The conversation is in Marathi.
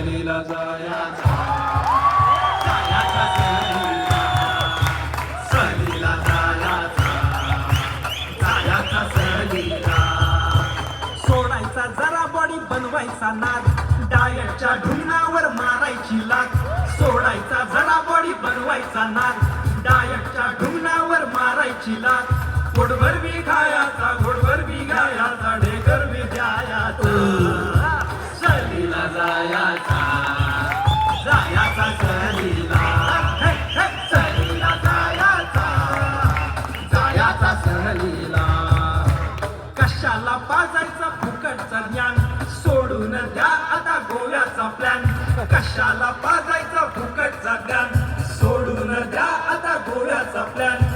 सहलीला जायाचा जायाचा सहलीला सहलीला जायाचा जायाचा सहलीला सोडायचा जरा बॉडी बनवायचा नाद डायटच्या ढुंगणावर मारायची लाग सोडायचा जरा बॉडी बनवायचा नाद डायटच्या ढुंगणावर मारायची लाग घोडभर बी खायाचा घोडभर बी गायाचा ढेकर बी द्यायाचा सहलीला जायाचा जायाचा सहलीला सहलीला जायाचा जायाचा सहलीला कशाला पाजायचा फुकटचा ज्ञान सोडून द्या आता गोव्याचा प्लॅन कशाला पाजायचा फुकटचा ज्ञान सोडून द्या आता गोव्याचा प्लॅन